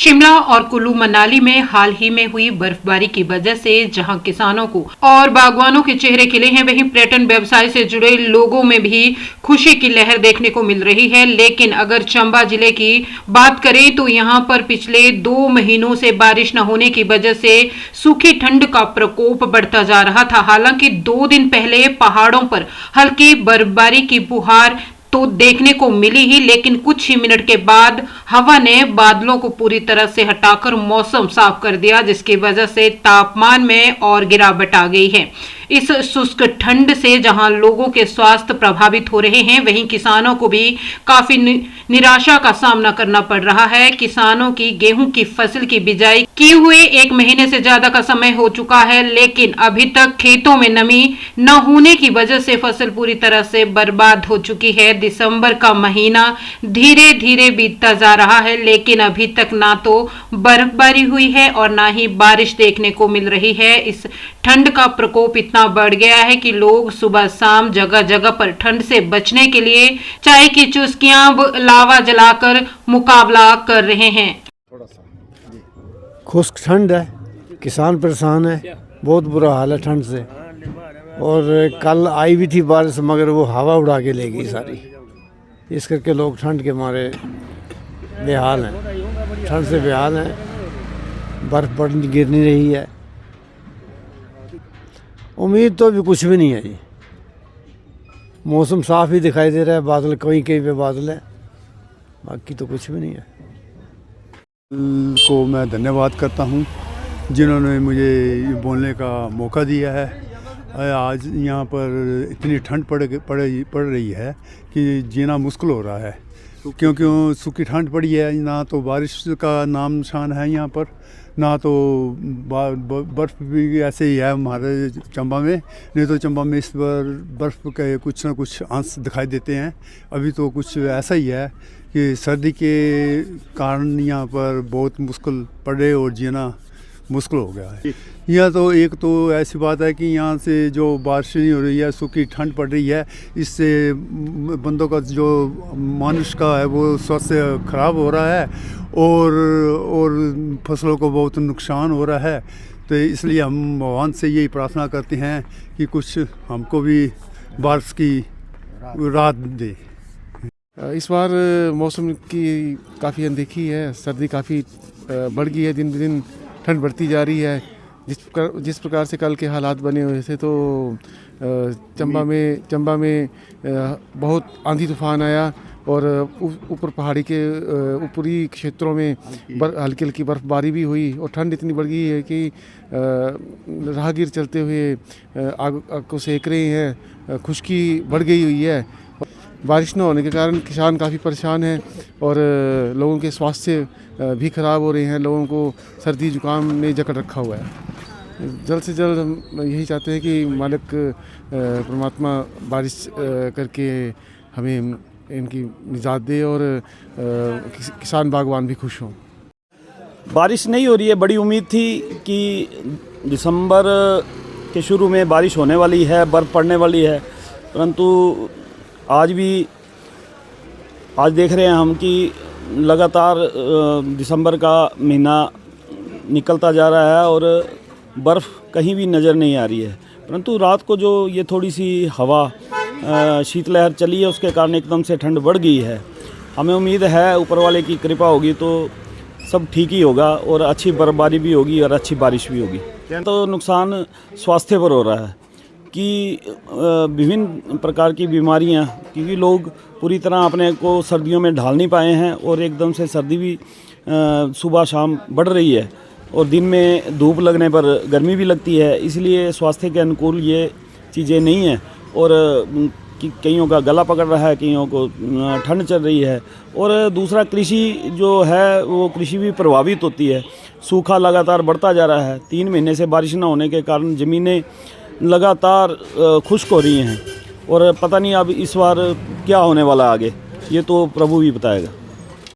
शिमला और कुल्लू मनाली में हाल ही में हुई बर्फबारी की वजह से जहां किसानों को और बागवानों के चेहरे खिले हैं, वहीं पर्यटन व्यवसाय से जुड़े लोगों में भी खुशी की लहर देखने को मिल रही है। लेकिन अगर चंबा जिले की बात करें तो यहां पर पिछले 2 महीनों से बारिश न होने की वजह से सूखी ठंड का प्रकोप बढ़ता जा रहा था। हालांकि 2 दिन पहले पहाड़ों पर हल्की बर्फबारी की फुहार तो देखने को मिली ही, लेकिन कुछ ही मिनट के बाद हवा ने बादलों को पूरी तरह से हटाकर मौसम साफ कर दिया, जिसकी वजह से तापमान में और गिरावट आ गई है। इस शुष्क ठंड से जहां लोगों के स्वास्थ्य प्रभावित हो रहे हैं, वहीं किसानों को भी काफी निराशा का सामना करना पड़ रहा है। किसानों की गेहूं की फसल की बिजाई किए हुए 1 महीने से ज्यादा का समय हो चुका है, लेकिन अभी तक खेतों में नमी न होने की वजह से फसल पूरी तरह से बर्बाद हो चुकी है। दिसंबर का महीना धीरे धीरे बीतता जा रहा है, लेकिन अभी तक ना तो बर्फबारी हुई है और ना ही बारिश देखने को मिल रही है। इस ठंड का प्रकोप इतना बढ़ गया है कि लोग सुबह शाम जगह जगह पर ठंड से बचने के लिए चाय की चुस्कियां लावा जलाकर मुकाबला कर रहे हैं। खुश्क ठंड है, किसान परेशान है, बहुत बुरा हाल है ठंड से। और कल आई भी थी बारिश, मगर वो हवा उड़ा के ले गई सारी। इस करके लोग ठंड के मारे बेहाल हैं, ठंड से बेहाल हैं। बर्फ़ पड़ गिर नहीं रही है। उम्मीद तो अभी कुछ भी नहीं है जी। मौसम साफ ही दिखाई दे रहा है, बादल कहीं कहीं पे बादल है, बाकी तो कुछ भी नहीं है। को मैं धन्यवाद करता हूँ जिन्होंने मुझे बोलने का मौका दिया है। आज यहाँ पर इतनी ठंड पड़ रही है कि जीना मुश्किल हो रहा है, क्योंकि सूखी ठंड पड़ी है। ना तो बारिश का नाम निशान है यहाँ पर, ना तो बर्फ़ भी ऐसे ही है हमारे चंबा में। नहीं तो चंबा में इस बार बर्फ़ के कुछ ना कुछ अंश दिखाई देते हैं। अभी तो कुछ ऐसा ही है कि सर्दी के कारण यहाँ पर बहुत मुश्किल पड़े और जीना मुश्किल हो गया है। यहाँ तो एक तो ऐसी बात है कि यहाँ से जो बारिश नहीं हो रही है, सूखी ठंड पड़ रही है, इससे बंदों का जो मनुष्य का है वो स्वास्थ्य खराब हो रहा है और फसलों को बहुत नुकसान हो रहा है। तो इसलिए हम भगवान से यही प्रार्थना करते हैं कि कुछ हमको भी बारिश की राहत दे। इस बार मौसम की काफ़ी अनदेखी है, सर्दी काफ़ी बढ़ गई है, दिन ब दिन ठंड बढ़ती जा रही है। जिस प्रकार से कल के हालात बने हुए थे, तो चंबा में बहुत आंधी तूफान आया और ऊपर पहाड़ी के ऊपरी क्षेत्रों में हल्की हल्की बर्फबारी भी हुई और ठंड इतनी बढ़ गई है कि राहगीर चलते हुए आग को सेक रहे हैं। खुश्की बढ़ गई हुई है। बारिश न होने के कारण किसान काफ़ी परेशान हैं और लोगों के स्वास्थ्य भी ख़राब हो रहे हैं। लोगों को सर्दी जुकाम ने जकड़ रखा हुआ है। जल्द से जल्द हम यही चाहते हैं कि मालिक परमात्मा बारिश करके हमें इनकी निजात दे और किसान बागवान भी खुश हों। बारिश नहीं हो रही है। बड़ी उम्मीद थी कि दिसंबर के शुरू में बारिश होने वाली है, बर्फ़ पड़ने वाली है, परंतु आज देख रहे हैं हम कि लगातार दिसंबर का महीना निकलता जा रहा है और बर्फ़ कहीं भी नज़र नहीं आ रही है। परंतु रात को जो ये थोड़ी सी हवा शीतलहर चली है, उसके कारण एकदम से ठंड बढ़ गई है। हमें उम्मीद है ऊपर वाले की कृपा होगी तो सब ठीक ही होगा और अच्छी बर्फबारी भी होगी और अच्छी बारिश भी होगी। तो नुकसान स्वास्थ्य पर हो रहा है कि विभिन्न प्रकार की बीमारियां, क्योंकि लोग पूरी तरह अपने को सर्दियों में ढाल नहीं पाए हैं और एकदम से सर्दी भी सुबह शाम बढ़ रही है और दिन में धूप लगने पर गर्मी भी लगती है। इसलिए स्वास्थ्य के अनुकूल ये चीज़ें नहीं हैं और कईयों का गला पकड़ रहा है, कईयों को ठंड चल रही है। और दूसरा कृषि जो है वो कृषि भी प्रभावित होती है। सूखा लगातार बढ़ता जा रहा है। 3 महीने से बारिश न होने के कारण ज़मीनें लगातार खुश्क हो रही हैं और पता नहीं अब इस बार क्या होने वाला आगे, ये तो प्रभु भी बताएगा।